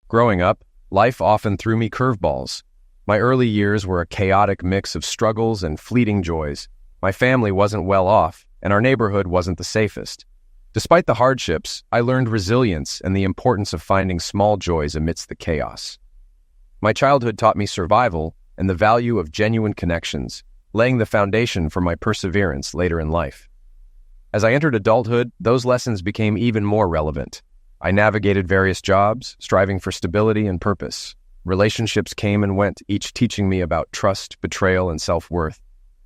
Growing up, life often threw me curveballs. My early years were a chaotic mix of struggles and fleeting joys. My family wasn't well off, and our neighborhood wasn't the safest. Despite the hardships, I learned resilience and the importance of finding small joys amidst the chaos. My childhood taught me survival and the value of genuine connections, laying the foundation for my perseverance later in life. As I entered adulthood, those lessons became even more relevant. I navigated various jobs, striving for stability and purpose. Relationships came and went, each teaching me about trust, betrayal, and self-worth.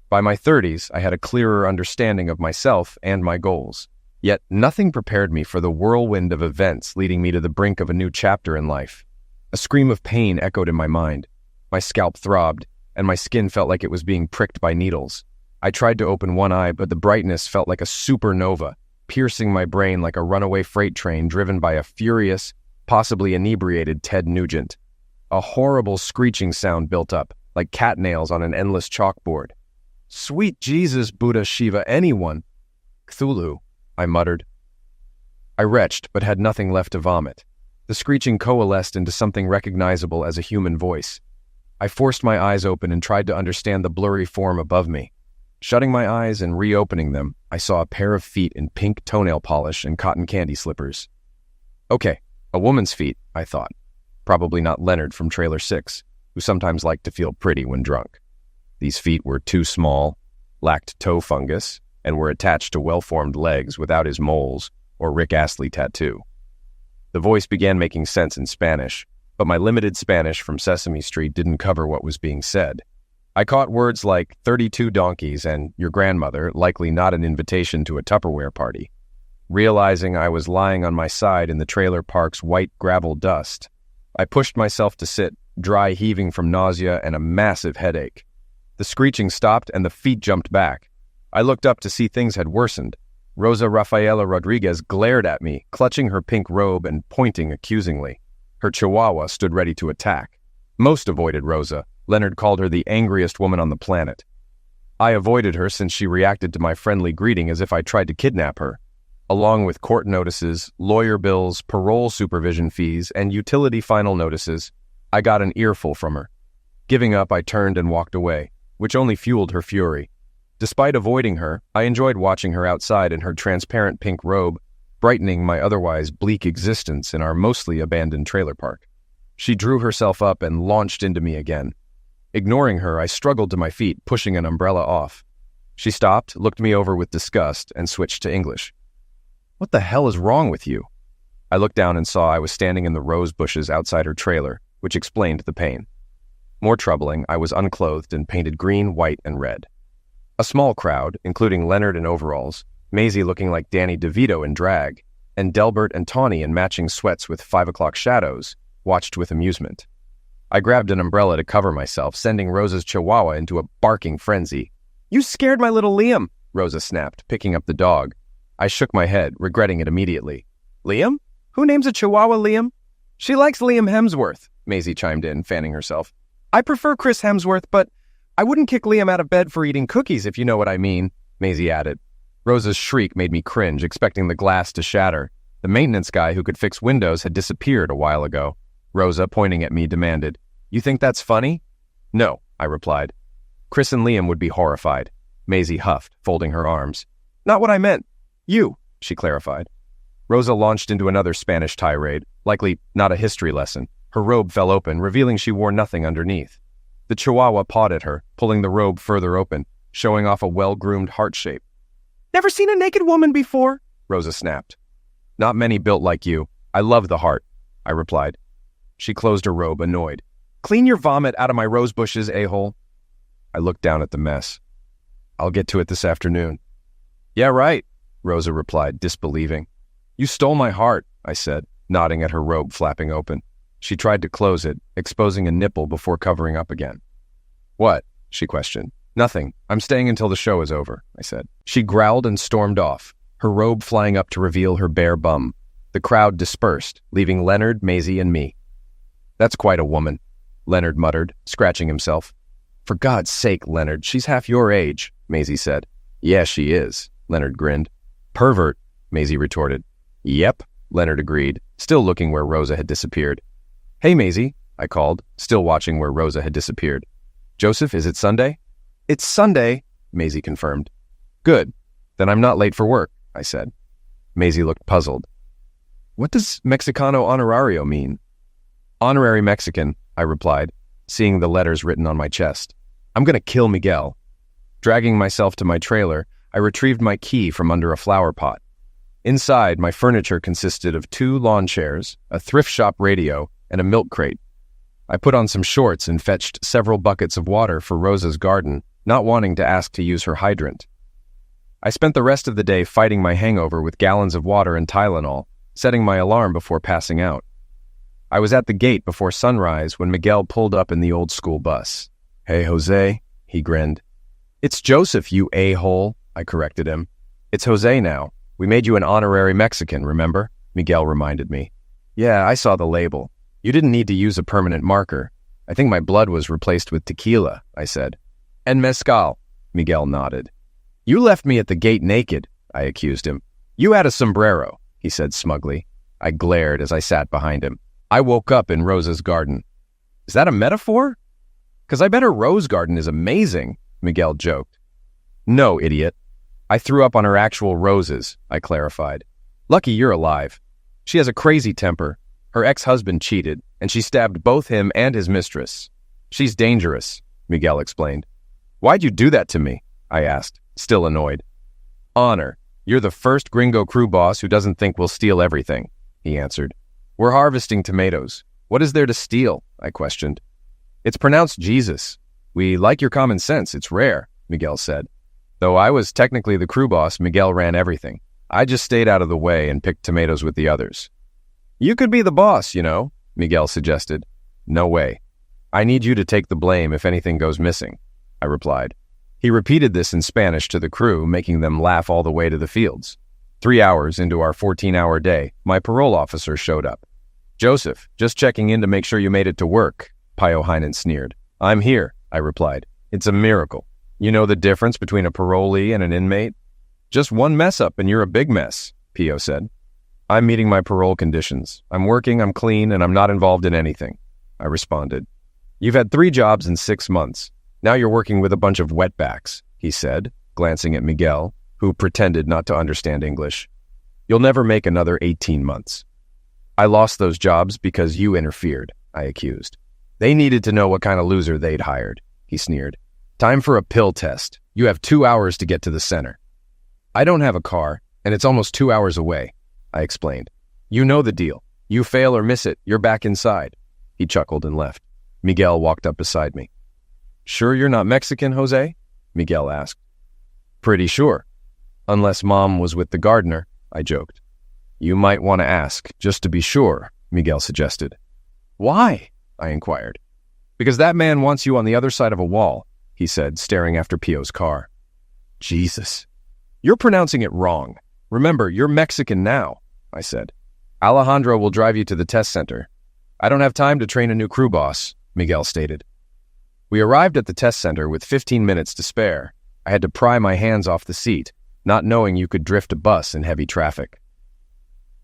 By my 30s, I had a clearer understanding of myself and my goals. Yet nothing prepared me for the whirlwind of events leading me to the brink of a new chapter in life. A scream of pain echoed in my mind. My scalp throbbed, and my skin felt like it was being pricked by needles. I tried to open one eye, but the brightness felt like a supernova, piercing my brain like a runaway freight train driven by a furious, possibly inebriated Ted Nugent. A horrible screeching sound built up, like cat nails on an endless chalkboard. "Sweet Jesus, Buddha, Shiva, anyone!" "Cthulhu," I muttered. I retched, but had nothing left to vomit. The screeching coalesced into something recognizable as a human voice. I forced my eyes open and tried to understand the blurry form above me. Shutting my eyes and reopening them, I saw a pair of feet in pink toenail polish and cotton candy slippers. Okay, a woman's feet, I thought. Probably not Leonard from Trailer 6, who sometimes liked to feel pretty when drunk. These feet were too small, lacked toe fungus, and were attached to well-formed legs without his moles or Rick Astley tattoo. The voice began making sense in Spanish, but my limited Spanish from Sesame Street didn't cover what was being said. I caught words like 32 donkeys and your grandmother, likely not an invitation to a Tupperware party. Realizing I was lying on my side in the trailer park's white gravel dust, I pushed myself to sit, dry heaving from nausea and a massive headache. The screeching stopped and the feet jumped back. I looked up to see things had worsened. Rosa Rafaela Rodriguez glared at me, clutching her pink robe and pointing accusingly. Her chihuahua stood ready to attack. Most avoided Rosa. Leonard called her the angriest woman on the planet. I avoided her since she reacted to my friendly greeting as if I tried to kidnap her. Along with court notices, lawyer bills, parole supervision fees, and utility final notices, I got an earful from her. Giving up, I turned and walked away, which only fueled her fury. Despite avoiding her, I enjoyed watching her outside in her transparent pink robe, brightening my otherwise bleak existence in our mostly abandoned trailer park. She drew herself up and launched into me again. Ignoring her, I struggled to my feet, pushing an umbrella off. She stopped, looked me over with disgust, and switched to English. "What the hell is wrong with you?" I looked down and saw I was standing in the rose bushes outside her trailer, which explained the pain. More troubling, I was unclothed and painted green, white, and red. A small crowd, including Leonard in overalls, Maisie looking like Danny DeVito in drag, and Delbert and Tawny in matching sweats with 5 o'clock shadows, watched with amusement. I grabbed an umbrella to cover myself, sending Rosa's chihuahua into a barking frenzy. "You scared my little Liam," Rosa snapped, picking up the dog. I shook my head, regretting it immediately. "Liam? Who names a chihuahua Liam?" "She likes Liam Hemsworth," Maisie chimed in, fanning herself. "I prefer Chris Hemsworth, but I wouldn't kick Liam out of bed for eating cookies, if you know what I mean," Maisie added. Rosa's shriek made me cringe, expecting the glass to shatter. The maintenance guy who could fix windows had disappeared a while ago. Rosa, pointing at me, demanded, "You think that's funny?" "No," I replied. "Chris and Liam would be horrified." Maisie huffed, folding her arms. "Not what I meant. You," she clarified. Rosa launched into another Spanish tirade, likely not a history lesson. Her robe fell open, revealing she wore nothing underneath. The chihuahua pawed at her, pulling the robe further open, showing off a well-groomed heart shape. "Never seen a naked woman before," Rosa snapped. "Not many built like you. I love the heart," I replied. She closed her robe, annoyed. "Clean your vomit out of my rose bushes, a-hole." I looked down at the mess. "I'll get to it this afternoon." "Yeah, right," Rosa replied, disbelieving. "You stole my heart," I said, nodding at her robe flapping open. She tried to close it, exposing a nipple before covering up again. "What?" she questioned. "Nothing. I'm staying until the show is over," I said. She growled and stormed off, her robe flying up to reveal her bare bum. The crowd dispersed, leaving Leonard, Maisie, and me. "That's quite a woman," Leonard muttered, scratching himself. "For God's sake, Leonard, she's half your age," Maisie said. "Yeah, she is," Leonard grinned. "Pervert," Maisie retorted. "Yep," Leonard agreed, still looking where Rosa had disappeared. Hey, Maisie, I called, still watching where Rosa had disappeared. Joseph, is it Sunday? It's Sunday, Maisie confirmed. Good. Then I'm not late for work, I said. Maisie looked puzzled. What does Mexicano honorario mean? Honorary Mexican, I replied, seeing the letters written on my chest. I'm going to kill Miguel. Dragging myself to my trailer, I retrieved my key from under a flower pot. Inside, my furniture consisted of 2 lawn chairs, a thrift shop radio, and a milk crate. I put on some shorts and fetched several buckets of water for Rosa's garden, not wanting to ask to use her hydrant. I spent the rest of the day fighting my hangover with gallons of water and Tylenol, setting my alarm before passing out. I was at the gate before sunrise when Miguel pulled up in the old school bus. Hey, Jose, he grinned. It's Joseph, you a-hole, I corrected him. It's Jose now. We made you an honorary Mexican, remember? Miguel reminded me. Yeah, I saw the label. You didn't need to use a permanent marker. I think my blood was replaced with tequila, I said. And mezcal, Miguel nodded. You left me at the gate naked, I accused him. You had a sombrero, he said smugly. I glared as I sat behind him. I woke up in Rosa's garden. Is that a metaphor? 'Cause I bet her rose garden is amazing, Miguel joked. No, idiot. I threw up on her actual roses, I clarified. Lucky you're alive. She has a crazy temper. Her ex-husband cheated, and she stabbed both him and his mistress. She's dangerous, Miguel explained. Why'd you do that to me? I asked, still annoyed. Honor. You're the first gringo crew boss who doesn't think we'll steal everything, he answered. We're harvesting tomatoes. What is there to steal? I questioned. It's pronounced Jesus. We like your common sense. It's rare, Miguel said. Though I was technically the crew boss, Miguel ran everything. I just stayed out of the way and picked tomatoes with the others. You could be the boss, you know, Miguel suggested. No way. I need you to take the blame if anything goes missing, I replied. He repeated this in Spanish to the crew, making them laugh all the way to the fields. 3 hours into our 14-hour day, my parole officer showed up. Joseph, just checking in to make sure you made it to work, Pio Heinen sneered. I'm here, I replied. It's a miracle. You know the difference between a parolee and an inmate? Just one mess up and you're a big mess, Pio said. I'm meeting my parole conditions. I'm working, I'm clean, and I'm not involved in anything, I responded. You've had 3 jobs in 6 months. Now you're working with a bunch of wetbacks, he said, glancing at Miguel, who pretended not to understand English. You'll never make another 18 months. I lost those jobs because you interfered, I accused. They needed to know what kind of loser they'd hired, he sneered. Time for a pill test. You have 2 hours to get to the center. I don't have a car, and it's almost 2 hours away, I explained. You know the deal. You fail or miss it, you're back inside. He chuckled and left. Miguel walked up beside me. Sure you're not Mexican, Jose? Miguel asked. Pretty sure. Unless Mom was with the gardener, I joked. You might want to ask, just to be sure, Miguel suggested. Why? I inquired. Because that man wants you on the other side of a wall, he said, staring after Pio's car. Jesus. You're pronouncing it wrong. Remember, you're Mexican now, I said. Alejandro will drive you to the test center. I don't have time to train a new crew boss, Miguel stated. We arrived at the test center with 15 minutes to spare. I had to pry my hands off the seat, not knowing you could drift a bus in heavy traffic.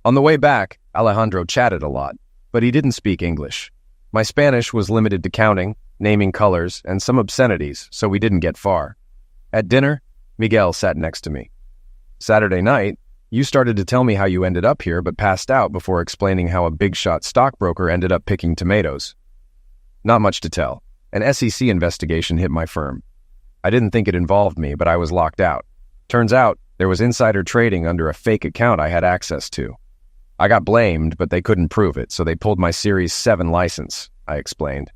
On the way back, Alejandro chatted a lot, but he didn't speak English. My Spanish was limited to counting, naming colors, and some obscenities, so we didn't get far. At dinner, Miguel sat next to me. Saturday night, you started to tell me how you ended up here but passed out before explaining how a big-shot stockbroker ended up picking tomatoes. Not much to tell. An SEC investigation hit my firm. I didn't think it involved me, but I was locked out. Turns out, there was insider trading under a fake account I had access to. I got blamed, but they couldn't prove it, so they pulled my Series 7 license, I explained.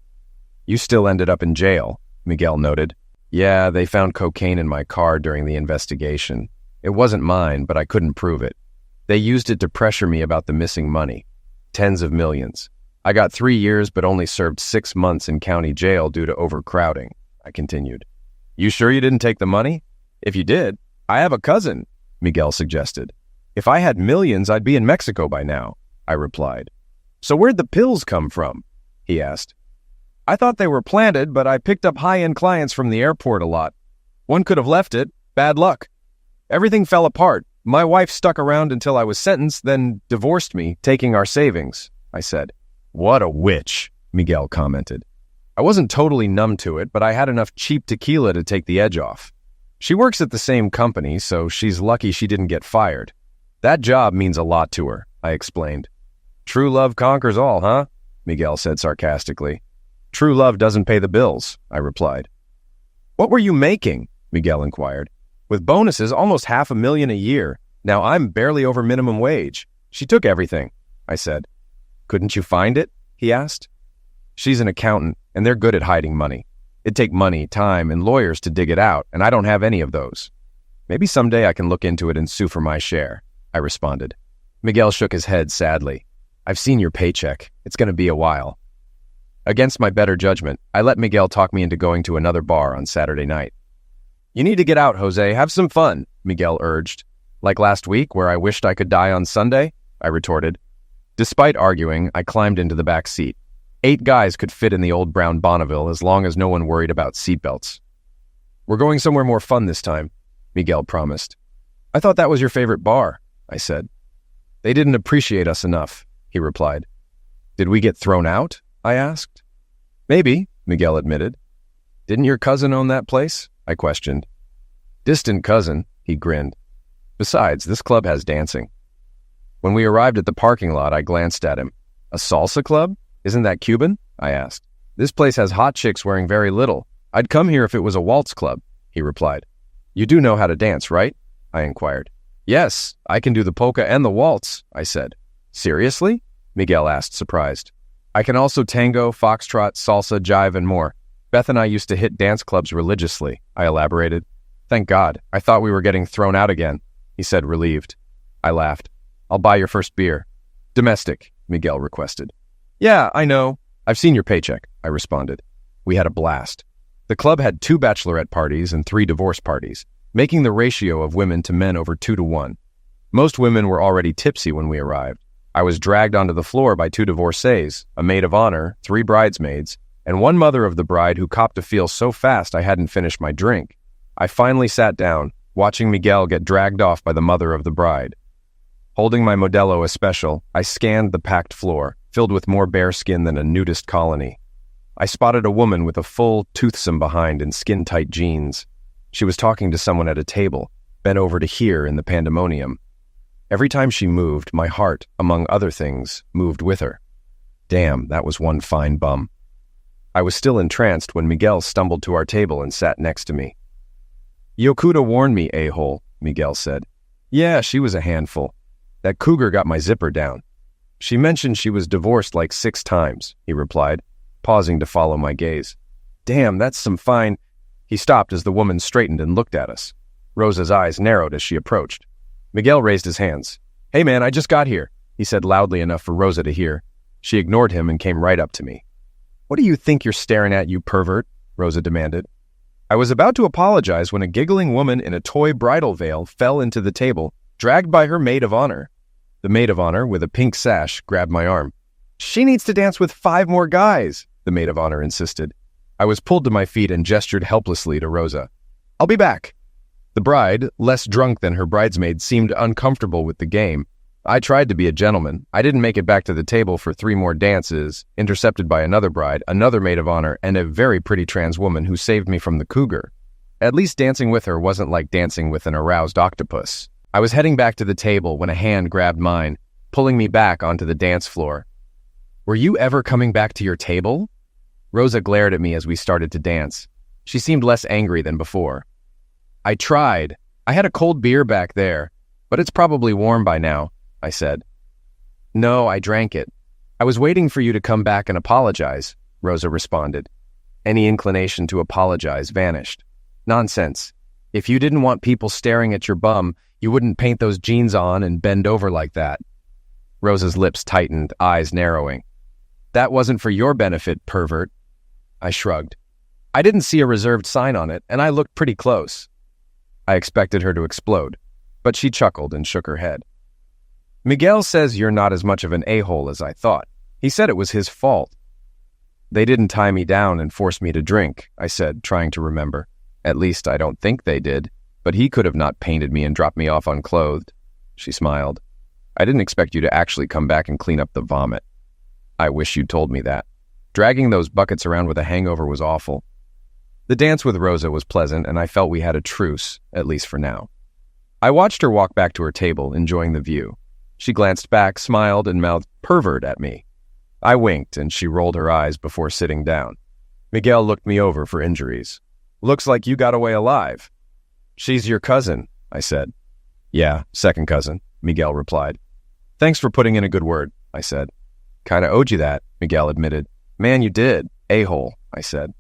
You still ended up in jail, Miguel noted. Yeah, they found cocaine in my car during the investigation. It wasn't mine, but I couldn't prove it. They used it to pressure me about the missing money. Tens of millions. I got 3 years, but only served 6 months in county jail due to overcrowding, I continued. You sure you didn't take the money? If you did, I have a cousin, Miguel suggested. If I had millions, I'd be in Mexico by now, I replied. So where'd the pills come from? He asked. I thought they were planted, but I picked up high-end clients from the airport a lot. One could have left it. Bad luck. Everything fell apart. My wife stuck around until I was sentenced, then divorced me, taking our savings, I said. What a witch, Miguel commented. I wasn't totally numb to it, but I had enough cheap tequila to take the edge off. She works at the same company, so she's lucky she didn't get fired. That job means a lot to her, I explained. True love conquers all, huh? Miguel said sarcastically. True love doesn't pay the bills, I replied. What were you making? Miguel inquired. With bonuses, almost $500,000 a year. Now I'm barely over minimum wage. She took everything, I said. Couldn't you find it? He asked. She's an accountant, and they're good at hiding money. It'd take money, time, and lawyers to dig it out, and I don't have any of those. Maybe someday I can look into it and sue for my share, I responded. Miguel shook his head sadly. I've seen your paycheck. It's going to be a while. Against my better judgment, I let Miguel talk me into going to another bar on Saturday night. You need to get out, Jose. Have some fun, Miguel urged. Like last week, where I wished I could die on Sunday? I retorted. Despite arguing, I climbed into the back seat. 8 guys could fit in the old brown Bonneville as long as no one worried about seatbelts. We're going somewhere more fun this time, Miguel promised. I thought that was your favorite bar, I said. They didn't appreciate us enough, he replied. Did we get thrown out? I asked. Maybe, Miguel admitted. Didn't your cousin own that place? I questioned. Distant cousin, he grinned. Besides, this club has dancing. When we arrived at the parking lot, I glanced at him. A salsa club? Isn't that Cuban? I asked. This place has hot chicks wearing very little. I'd come here if it was a waltz club, he replied. You do know how to dance, right? I inquired. Yes, I can do the polka and the waltz, I said. Seriously? Miguel asked, surprised. I can also tango, foxtrot, salsa, jive, and more. Beth and I used to hit dance clubs religiously, I elaborated. Thank God, I thought we were getting thrown out again, he said, relieved. I laughed. I'll buy your first beer. Domestic, Miguel requested. Yeah, I know. I've seen your paycheck, I responded. We had a blast. The club had 2 bachelorette parties and 3 divorce parties, making the ratio of women to men over 2 to 1. Most women were already tipsy when we arrived. I was dragged onto the floor by 2 divorcees, a maid of honor, 3 bridesmaids, and one mother of the bride who copped a feel so fast I hadn't finished my drink. I finally sat down, watching Miguel get dragged off by the mother of the bride. Holding my Modelo Especial, I scanned the packed floor, filled with more bare skin than a nudist colony. I spotted a woman with a full, toothsome behind in skin-tight jeans. She was talking to someone at a table, bent over to hear in the pandemonium. Every time she moved, my heart, among other things, moved with her. Damn, that was one fine bum. I was still entranced when Miguel stumbled to our table and sat next to me. Yokuda warned me, a-hole, Miguel said. Yeah, she was a handful. That cougar got my zipper down. She mentioned she was divorced like 6 times, he replied, pausing to follow my gaze. Damn, that's some fine... He stopped as the woman straightened and looked at us. Rosa's eyes narrowed as she approached. Miguel raised his hands. Hey man, I just got here, he said loudly enough for Rosa to hear. She ignored him and came right up to me. What do you think you're staring at, you pervert? Rosa demanded. I was about to apologize when a giggling woman in a toy bridal veil fell into the table, dragged by her maid of honor. The maid of honor, with a pink sash, grabbed my arm. She needs to dance with 5 more guys, the maid of honor insisted. I was pulled to my feet and gestured helplessly to Rosa. I'll be back. The bride, less drunk than her bridesmaid, seemed uncomfortable with the game. I tried to be a gentleman. I didn't make it back to the table for 3 more dances, intercepted by another bride, another maid of honor, and a very pretty trans woman who saved me from the cougar. At least dancing with her wasn't like dancing with an aroused octopus. I was heading back to the table when a hand grabbed mine, pulling me back onto the dance floor. Were you ever coming back to your table? Rosa glared at me as we started to dance. She seemed less angry than before. I tried. I had a cold beer back there, but it's probably warm by now, I said. No, I drank it. I was waiting for you to come back and apologize, Rosa responded. Any inclination to apologize vanished. Nonsense. If you didn't want people staring at your bum, you wouldn't paint those jeans on and bend over like that. Rosa's lips tightened, eyes narrowing. That wasn't for your benefit, pervert. I shrugged. I didn't see a reserved sign on it, and I looked pretty close. I expected her to explode, but she chuckled and shook her head. Miguel says you're not as much of an a-hole as I thought. He said it was his fault. They didn't tie me down and force me to drink, I said, trying to remember. At least I don't think they did, but he could have not painted me and dropped me off unclothed. She smiled. I didn't expect you to actually come back and clean up the vomit. I wish you'd told me that. Dragging those buckets around with a hangover was awful. The dance with Rosa was pleasant, and I felt we had a truce, at least for now. I watched her walk back to her table, enjoying the view. She glanced back, smiled, and mouthed "pervert" at me. I winked, and she rolled her eyes before sitting down. Miguel looked me over for injuries. "Looks like you got away alive." "She's your cousin," I said. "Yeah, second cousin," Miguel replied. "Thanks for putting in a good word," I said. "Kinda owed you that," Miguel admitted. "Man, you did, a-hole," I said.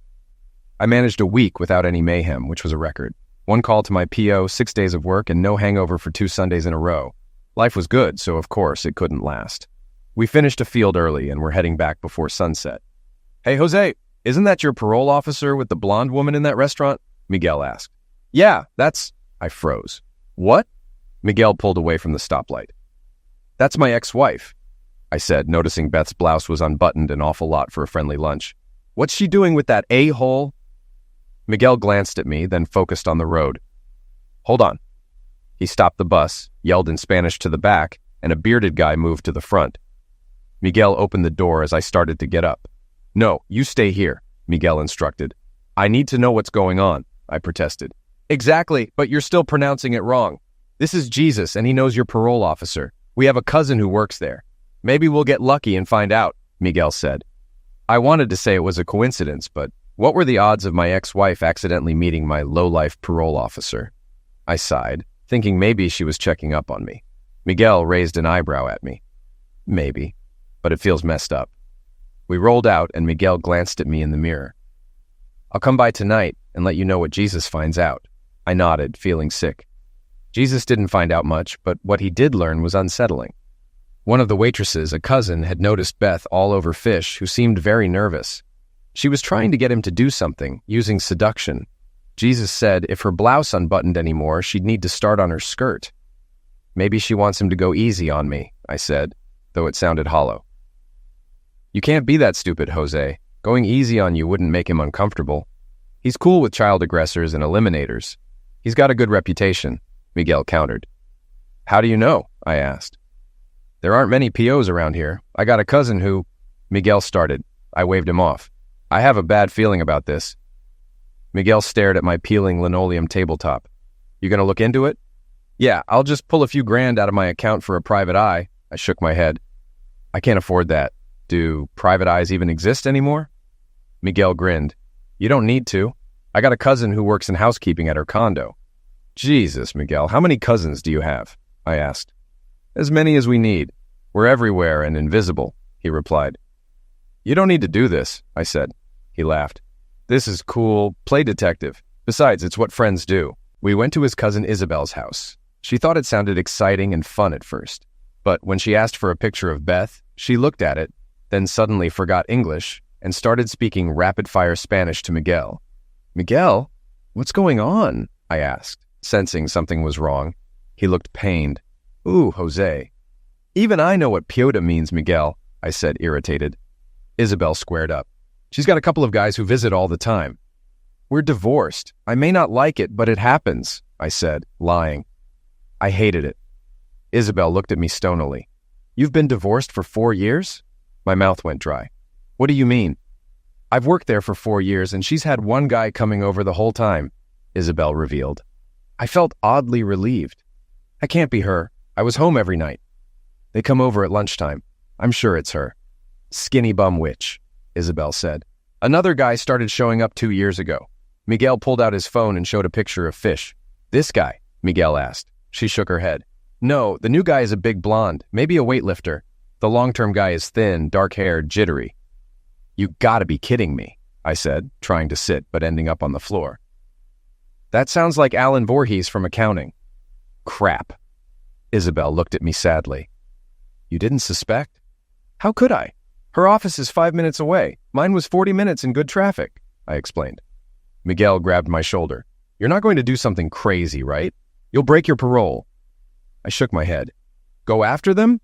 I managed a week without any mayhem, which was a record. 1 call to my PO, 6 days of work, and no hangover for 2 Sundays in a row. Life was good, so of course it couldn't last. We finished a field early and were heading back before sunset. "Hey, Jose, isn't that your parole officer with the blonde woman in that restaurant?" Miguel asked. "Yeah, that's..." I froze. "What?" Miguel pulled away from the stoplight. "That's my ex-wife," I said, noticing Beth's blouse was unbuttoned an awful lot for a friendly lunch. "What's she doing with that a-hole?" Miguel glanced at me, then focused on the road. "Hold on." He stopped the bus, yelled in Spanish to the back, and a bearded guy moved to the front. Miguel opened the door as I started to get up. "No, you stay here," Miguel instructed. "I need to know what's going on," I protested. "Exactly, but you're still pronouncing it wrong. This is Jesus, and he knows your parole officer. We have a cousin who works there. Maybe we'll get lucky and find out," Miguel said. I wanted to say it was a coincidence, but what were the odds of my ex-wife accidentally meeting my low-life parole officer? I sighed, thinking maybe she was checking up on me. Miguel raised an eyebrow at me. "Maybe, but it feels messed up." We rolled out, and Miguel glanced at me in the mirror. "I'll come by tonight and let you know what Jesus finds out." I nodded, feeling sick. Jesus didn't find out much, but what he did learn was unsettling. One of the waitresses, a cousin, had noticed Beth all over Fish, who seemed very nervous. She was trying to get him to do something, using seduction. Jesus said if her blouse unbuttoned anymore, she'd need to start on her skirt. "Maybe she wants him to go easy on me," I said, though it sounded hollow. "You can't be that stupid, Jose. Going easy on you wouldn't make him uncomfortable. He's cool with child aggressors and eliminators. He's got a good reputation," Miguel countered. "How do you know?" I asked. "There aren't many POs around here. I got a cousin who..." Miguel started. I waved him off. "I have a bad feeling about this." Miguel stared at my peeling linoleum tabletop. "You gonna look into it?" "Yeah, I'll just pull a few grand out of my account for a private eye." I shook my head. "I can't afford that. Do private eyes even exist anymore?" Miguel grinned. "You don't need to. I got a cousin who works in housekeeping at her condo." "Jesus, Miguel, how many cousins do you have?" I asked. "As many as we need. We're everywhere and invisible," he replied. "You don't need to do this," I said. He laughed. "This is cool. Play detective. Besides, it's what friends do." We went to his cousin Isabel's house. She thought it sounded exciting and fun at first. But when she asked for a picture of Beth, she looked at it, then suddenly forgot English and started speaking rapid-fire Spanish to Miguel. "Miguel, what's going on?" I asked, sensing something was wrong. He looked pained. "Ooh, Jose." "Even I know what piota means, Miguel," I said, irritated. Isabel squared up. "She's got a couple of guys who visit all the time." "We're divorced. I may not like it, but it happens," I said, lying. I hated it. Isabel looked at me stonily. "You've been divorced for 4 years?" My mouth went dry. "What do you mean?" "I've worked there for 4 years, and she's had one guy coming over the whole time," Isabel revealed. I felt oddly relieved. "I can't be her. I was home every night. They come over at lunchtime. I'm sure it's her." "Skinny bum witch," Isabel said. "Another guy started showing up 2 years ago." Miguel pulled out his phone and showed a picture of Fish. "This guy?" Miguel asked. She shook her head. "No, the new guy is a big blonde, maybe a weightlifter. The long-term guy is thin, dark-haired, jittery." "You gotta be kidding me," I said, trying to sit but ending up on the floor. "That sounds like Alan Voorhees from accounting." "Crap." Isabel looked at me sadly. "You didn't suspect?" "How could I? Her office is 5 minutes away. Mine was 40 minutes in good traffic," I explained. Miguel grabbed my shoulder. "You're not going to do something crazy, right? You'll break your parole." I shook my head. "Go after them?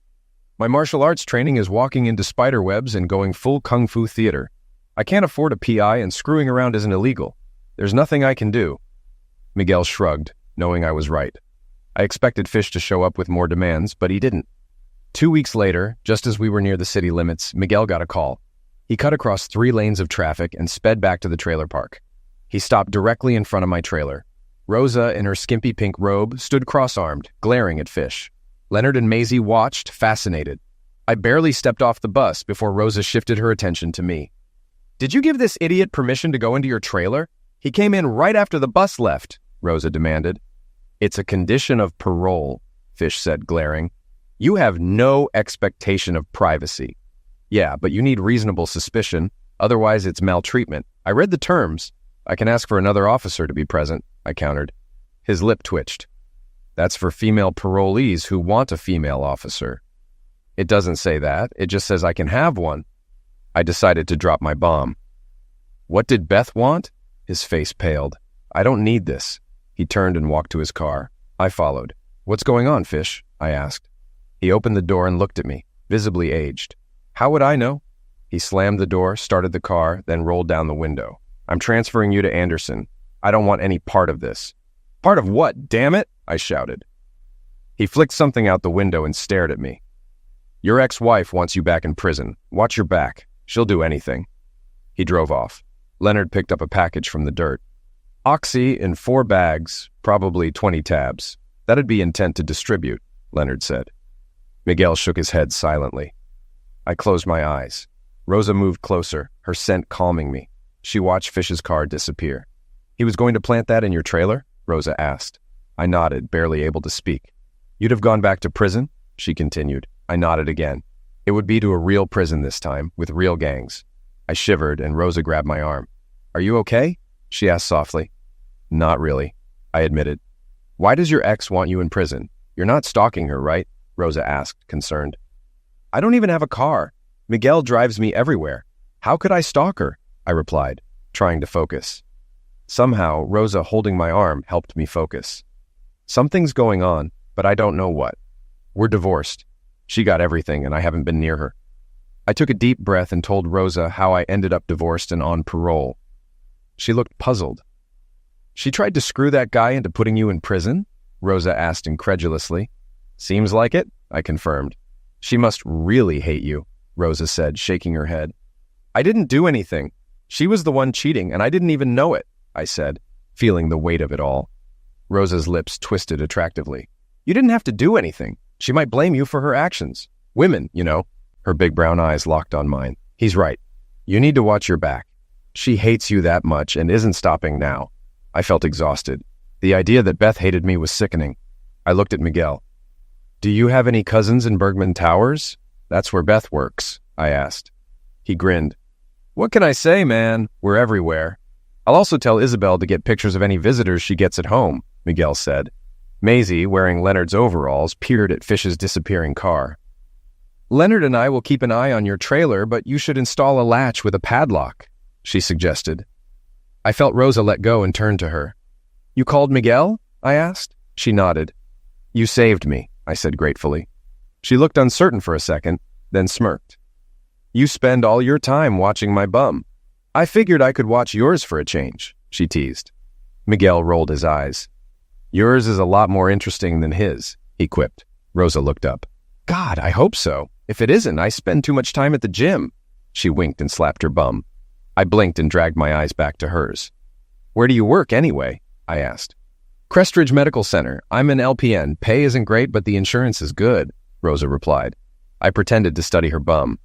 My martial arts training is walking into spider webs and going full kung fu theater. I can't afford a PI, and screwing around isn't illegal. There's nothing I can do." Miguel shrugged, knowing I was right. I expected Fish to show up with more demands, but he didn't. 2 weeks later, just as we were near the city limits, Miguel got a call. He cut across 3 lanes of traffic and sped back to the trailer park. He stopped directly in front of my trailer. Rosa, in her skimpy pink robe, stood cross-armed, glaring at Fish. Leonard and Maisie watched, fascinated. I barely stepped off the bus before Rosa shifted her attention to me. "Did you give this idiot permission to go into your trailer? He came in right after the bus left," Rosa demanded. "It's a condition of parole," Fish said, glaring. "You have no expectation of privacy." "Yeah, but you need reasonable suspicion. Otherwise, it's maltreatment. I read the terms. I can ask for another officer to be present," I countered. His lip twitched. "That's for female parolees who want a female officer." "It doesn't say that. It just says I can have one." I decided to drop my bomb. "What did Beth want?" His face paled. "I don't need this." He turned and walked to his car. I followed. "What's going on, Fish?" I asked. He opened the door and looked at me, visibly aged. "How would I know?" He slammed the door, started the car, then rolled down the window. "I'm transferring you to Anderson. I don't want any part of this." "Part of what, damn it?" I shouted. He flicked something out the window and stared at me. "Your ex-wife wants you back in prison. Watch your back. She'll do anything." He drove off. Leonard picked up a package from the dirt. "Oxy in 4 bags, probably 20 tabs. That'd be intent to distribute," Leonard said. Miguel shook his head silently. I closed my eyes. Rosa moved closer, her scent calming me. She watched Fish's car disappear. "He was going to plant that in your trailer?" Rosa asked. I nodded, barely able to speak. "You'd have gone back to prison?" she continued. I nodded again. "It would be to a real prison this time, with real gangs." I shivered, and Rosa grabbed my arm. "Are you okay?" she asked softly. "Not really," I admitted. "Why does your ex want you in prison? You're not stalking her, right?" Rosa asked, concerned. "I don't even have a car. Miguel drives me everywhere. How could I stalk her?" I replied, trying to focus. Somehow, Rosa holding my arm helped me focus. "Something's going on, but I don't know what. We're divorced. She got everything, and I haven't been near her." I took a deep breath and told Rosa how I ended up divorced and on parole. She looked puzzled. "She tried to screw that guy into putting you in prison?" Rosa asked incredulously. "Seems like it," I confirmed. "She must really hate you," Rosa said, shaking her head. "I didn't do anything. She was the one cheating, and I didn't even know it," I said, feeling the weight of it all. Rosa's lips twisted attractively. "You didn't have to do anything. She might blame you for her actions. Women, you know." Her big brown eyes locked on mine. "He's right. You need to watch your back. She hates you that much and isn't stopping now." I felt exhausted. The idea that Beth hated me was sickening. I looked at Miguel. "Do you have any cousins in Bergman Towers? That's where Beth works," I asked. He grinned. "What can I say, man? We're everywhere. I'll also tell Isabel to get pictures of any visitors she gets at home," Miguel said. Maisie, wearing Leonard's overalls, peered at Fish's disappearing car. "Leonard and I will keep an eye on your trailer, but you should install a latch with a padlock," she suggested. I felt Rosa let go and turned to her. "You called Miguel?" I asked. She nodded. "You saved me," I said gratefully. She looked uncertain for a second, then smirked. "You spend all your time watching my bum. I figured I could watch yours for a change," she teased. Miguel rolled his eyes. "Yours is a lot more interesting than his," he quipped. Rosa looked up. "God, I hope so. If it isn't, I spend too much time at the gym." She winked and slapped her bum. I blinked and dragged my eyes back to hers. "Where do you work, anyway?" I asked. "Crestridge Medical Center. I'm an LPN. Pay isn't great, but the insurance is good," Rosa replied. I pretended to study her bum.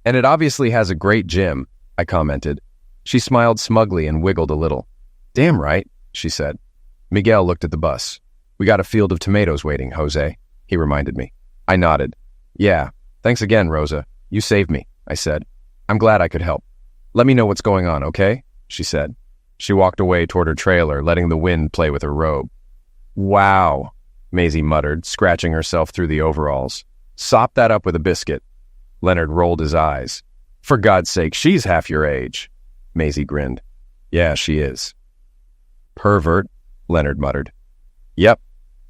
"And it obviously has a great gym," I commented. She smiled smugly and wiggled a little. "Damn right," she said. Miguel looked at the bus. "We got a field of tomatoes waiting, Jose," he reminded me. I nodded. "Yeah, thanks again, Rosa. You saved me," I said. "I'm glad I could help. Let me know what's going on, okay?" she said. She walked away toward her trailer, letting the wind play with her robe. "Wow," Maisie muttered, scratching herself through the overalls. "Sop that up with a biscuit." Leonard rolled his eyes. "For God's sake, she's half your age." Maisie grinned. "Yeah, she is." "Pervert," Leonard muttered. "Yep,"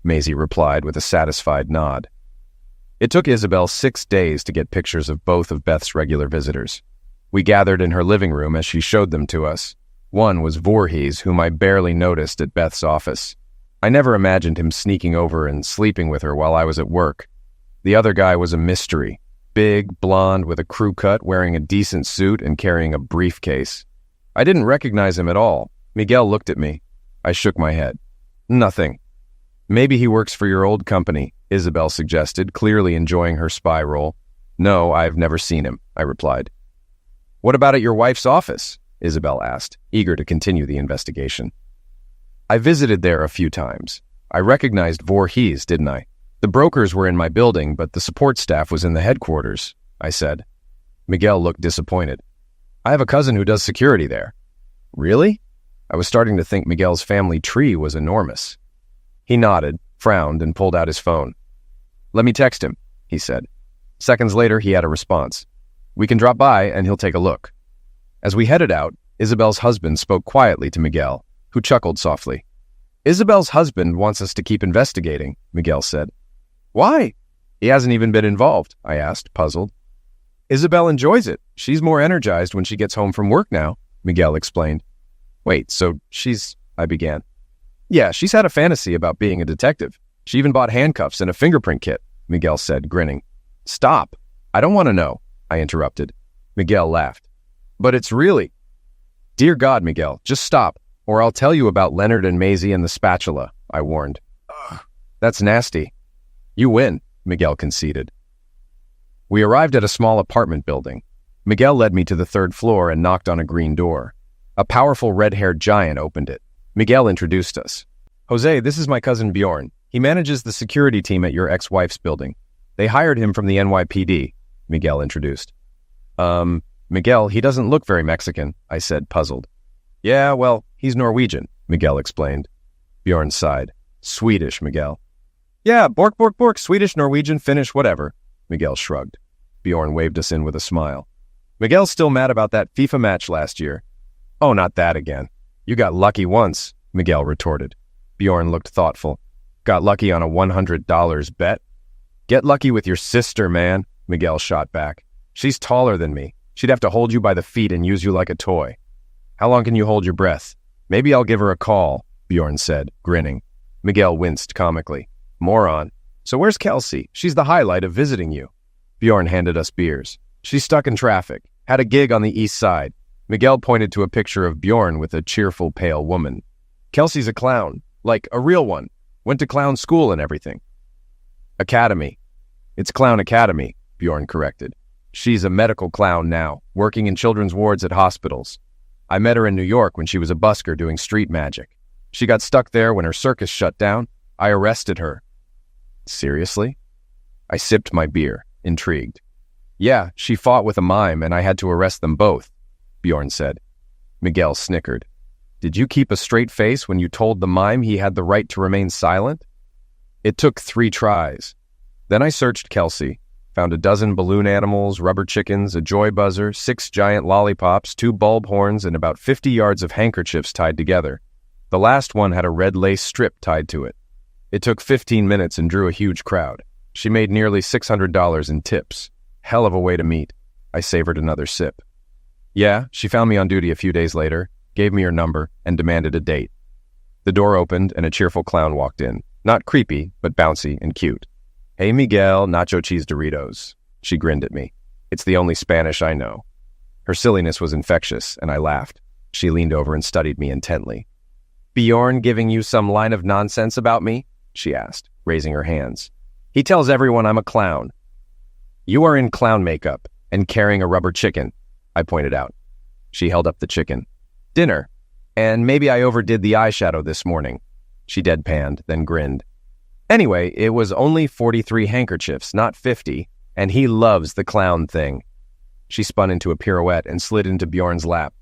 Maisie replied with a satisfied nod. It took Isabel 6 days to get pictures of both of Beth's regular visitors. We gathered in her living room as she showed them to us. One was Voorhees, whom I barely noticed at Beth's office. I never imagined him sneaking over and sleeping with her while I was at work. The other guy was a mystery. Big, blonde, with a crew cut, wearing a decent suit and carrying a briefcase. I didn't recognize him at all. Miguel looked at me. I shook my head. Nothing. Maybe he works for your old company, Isabel suggested, clearly enjoying her spy role. No, I've never seen him, I replied. What about at your wife's office? Isabel asked, eager to continue the investigation. I visited there a few times. I recognized Voorhees, didn't I? The brokers were in my building, but the support staff was in the headquarters, I said. Miguel looked disappointed. I have a cousin who does security there. Really? I was starting to think Miguel's family tree was enormous. He nodded, frowned, and pulled out his phone. Let me text him, he said. Seconds later, he had a response. We can drop by and he'll take a look. As we headed out, Isabel's husband spoke quietly to Miguel, who chuckled softly. Isabel's husband wants us to keep investigating, Miguel said. Why? He hasn't even been involved, I asked, puzzled. Isabel enjoys it. She's more energized when she gets home from work now, Miguel explained. Wait, so I began. Yeah, she's had a fantasy about being a detective. She even bought handcuffs and a fingerprint kit, Miguel said, grinning. Stop. I don't want to know, I interrupted. Miguel laughed. But it's really... Dear God, Miguel, just stop, or I'll tell you about Leonard and Maisie and the spatula, I warned. Ugh, that's nasty. You win, Miguel conceded. We arrived at a small apartment building. Miguel led me to the third floor and knocked on a green door. A powerful red-haired giant opened it. Miguel introduced us. Jose, this is my cousin Bjorn. He manages the security team at your ex-wife's building. They hired him from the NYPD, Miguel introduced. Miguel, he doesn't look very Mexican, I said, puzzled. Yeah, well, he's Norwegian, Miguel explained. Bjorn sighed. Swedish, Miguel. Yeah, bork, bork, bork, Swedish, Norwegian, Finnish, whatever. Miguel shrugged. Bjorn waved us in with a smile. Miguel's still mad about that FIFA match last year. Oh, not that again. You got lucky once, Miguel retorted. Bjorn looked thoughtful. Got lucky on a $100 bet? Get lucky with your sister, man, Miguel shot back. She's taller than me. She'd have to hold you by the feet and use you like a toy. How long can you hold your breath? Maybe I'll give her a call, Bjorn said, grinning. Miguel winced comically. Moron. So where's Kelsey? She's the highlight of visiting you. Bjorn handed us beers. She's stuck in traffic. Had a gig on the east side. Miguel pointed to a picture of Bjorn with a cheerful, pale woman. Kelsey's a clown. Like, a real one. Went to clown school and everything. Academy. It's Clown Academy, Bjorn corrected. She's a medical clown now, working in children's wards at hospitals. I met her in New York when she was a busker doing street magic. She got stuck there when her circus shut down. I arrested her. Seriously? I sipped my beer, intrigued. Yeah, she fought with a mime and I had to arrest them both, Bjorn said. Miguel snickered. Did you keep a straight face when you told the mime he had the right to remain silent? It took 3 tries. Then I searched Kelsey, found a dozen balloon animals, rubber chickens, a joy buzzer, 6 giant lollipops, 2 bulb horns, and about 50 yards of handkerchiefs tied together. The last one had a red lace strip tied to it. It took 15 minutes and drew a huge crowd. She made nearly $600 in tips. Hell of a way to meet. I savored another sip. Yeah, she found me on duty a few days later, gave me her number, and demanded a date. The door opened and a cheerful clown walked in. Not creepy, but bouncy and cute. Hey, Miguel, nacho cheese Doritos. She grinned at me. It's the only Spanish I know. Her silliness was infectious, and I laughed. She leaned over and studied me intently. Bjorn giving you some line of nonsense about me? She asked, raising her hands. He tells everyone I'm a clown. You are in clown makeup and carrying a rubber chicken, I pointed out. She held up the chicken. Dinner. And maybe I overdid the eyeshadow this morning. She deadpanned, then grinned. Anyway, it was only 43 handkerchiefs, not 50, and he loves the clown thing. She spun into a pirouette and slid into Bjorn's lap.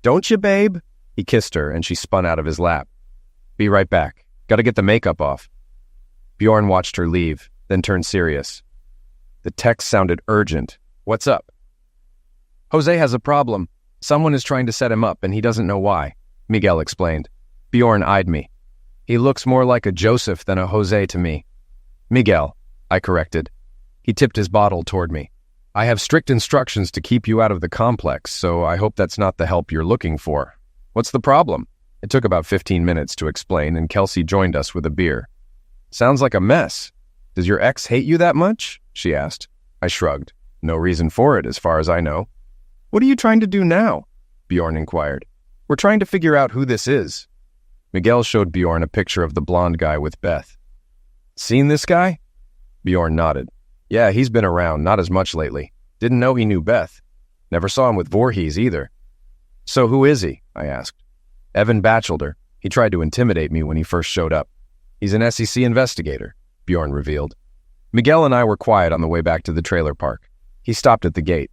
Don't you, babe? He kissed her, and she spun out of his lap. Be right back. Gotta get the makeup off. Bjorn watched her leave, then turned serious. The text sounded urgent. What's up? Jose has a problem. Someone is trying to set him up, and he doesn't know why, Miguel explained. Bjorn eyed me. He looks more like a Joseph than a Jose to me. Miguel, I corrected. He tipped his bottle toward me. I have strict instructions to keep you out of the complex, so I hope that's not the help you're looking for. What's the problem? It took about 15 minutes to explain, and Kelsey joined us with a beer. Sounds like a mess. Does your ex hate you that much? she asked. I shrugged. No reason for it, as far as I know. What are you trying to do now? Bjorn inquired. We're trying to figure out who this is. Miguel showed Bjorn a picture of the blonde guy with Beth. Seen this guy? Bjorn nodded. Yeah, he's been around, not as much lately. Didn't know he knew Beth. Never saw him with Voorhees either. So who is he? I asked. Evan Batchelder. He tried to intimidate me when he first showed up. He's an SEC investigator, Bjorn revealed. Miguel and I were quiet on the way back to the trailer park. He stopped at the gate.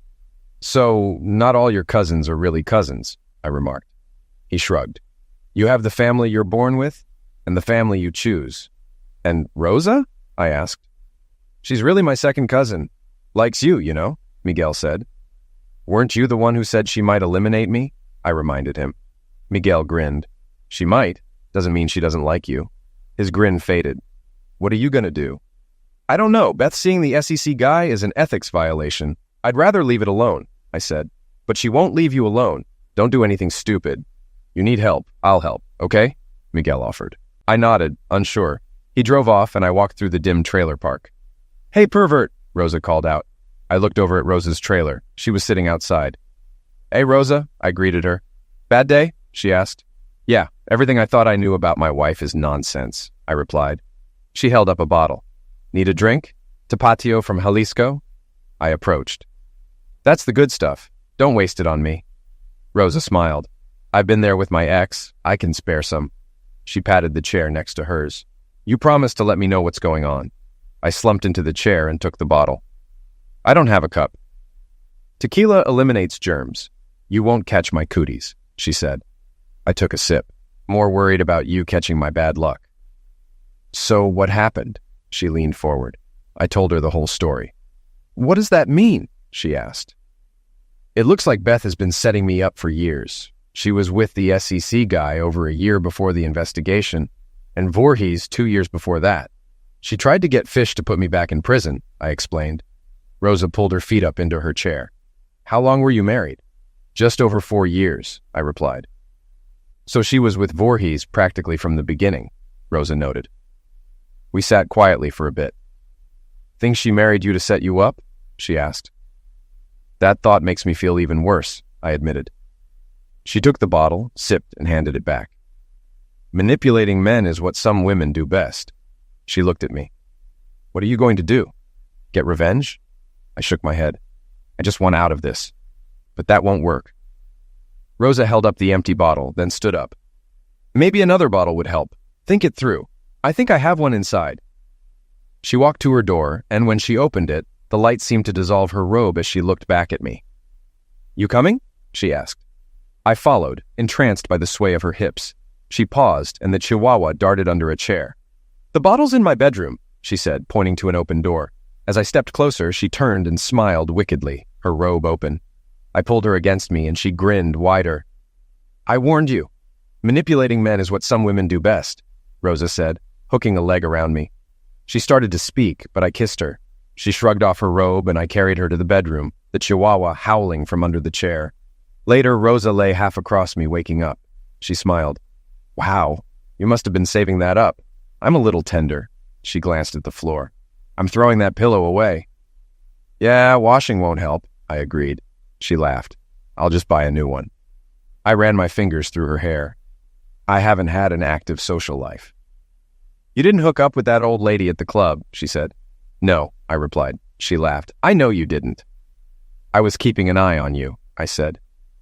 So, not all your cousins are really cousins, I remarked. He shrugged. You have the family you're born with, and the family you choose. And Rosa? I asked. She's really my second cousin. Likes you, you know, Miguel said. Weren't you the one who said she might eliminate me? I reminded him. Miguel grinned. She might. Doesn't mean she doesn't like you. His grin faded. What are you going to do? I don't know. Beth seeing the SEC guy is an ethics violation. I'd rather leave it alone, I said. But she won't leave you alone. Don't do anything stupid. You need help. I'll help, okay? Miguel offered. I nodded, unsure. He drove off, and I walked through the dim trailer park. Hey, pervert, Rosa called out. I looked over at Rosa's trailer. She was sitting outside. Hey, Rosa, I greeted her. Bad day? She asked. Yeah, everything I thought I knew about my wife is nonsense, I replied. She held up a bottle. Need a drink? Tapatio from Jalisco? I approached. That's the good stuff. Don't waste it on me. Rosa smiled. I've been there with my ex. I can spare some. She patted the chair next to hers. You promised to let me know what's going on. I slumped into the chair and took the bottle. I don't have a cup. Tequila eliminates germs. You won't catch my cooties, she said. I took a sip, more worried about you catching my bad luck. So what happened? She leaned forward. I told her the whole story. What does that mean? She asked. It looks like Beth has been setting me up for years. She was with the SEC guy over a year before the investigation, and Voorhees 2 years before that. She tried to get Fish to put me back in prison, I explained. Rosa pulled her feet up into her chair. How long were you married? Just over 4 years, I replied. So she was with Voorhees practically from the beginning, Rosa noted. We sat quietly for a bit. Think she married you to set you up? She asked. That thought makes me feel even worse, I admitted. She took the bottle, sipped, and handed it back. Manipulating men is what some women do best. She looked at me. What are you going to do? Get revenge? I shook my head. I just want out of this. But that won't work. Rosa held up the empty bottle, then stood up. Maybe another bottle would help. Think it through. I think I have one inside. She walked to her door, and when she opened it, the light seemed to dissolve her robe as she looked back at me. You coming? She asked. I followed, entranced by the sway of her hips. She paused, and the chihuahua darted under a chair. The bottle's in my bedroom, she said, pointing to an open door. As I stepped closer, she turned and smiled wickedly, her robe open. I pulled her against me, and she grinned wider. I warned you. Manipulating men is what some women do best, Rosa said, hooking a leg around me. She started to speak, but I kissed her. She shrugged off her robe, and I carried her to the bedroom, the chihuahua howling from under the chair. Later, Rosa lay half across me, waking up. She smiled. Wow, you must have been saving that up. I'm a little tender. She glanced at the floor. I'm throwing that pillow away. Yeah, washing won't help, I agreed. She laughed. I'll just buy a new one. I ran my fingers through her hair. I haven't had an active social life. You didn't hook up with that old lady at the club, she said. No, I replied. She laughed. I know you didn't. I was keeping an eye on you, I said.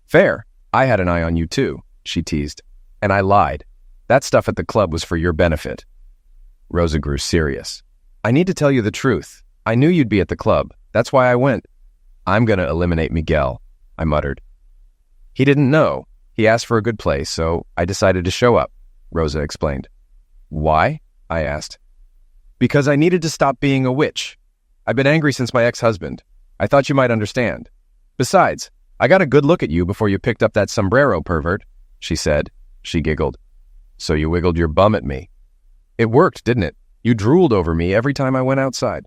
Fair. I had an eye on you too, she teased. And I lied. That stuff at the club was for your benefit. Rosa grew serious. I need to tell you the truth. I knew you'd be at the club. That's why I went. I'm going to eliminate Miguel, I muttered. He didn't know. He asked for a good place, so I decided to show up, Rosa explained. Why? I asked. Because I needed to stop being a witch. I've been angry since my ex-husband. I thought you might understand. Besides, I got a good look at you before you picked up that sombrero, pervert, she said. She giggled. So you wiggled your bum at me. It worked, didn't it? You drooled over me every time I went outside.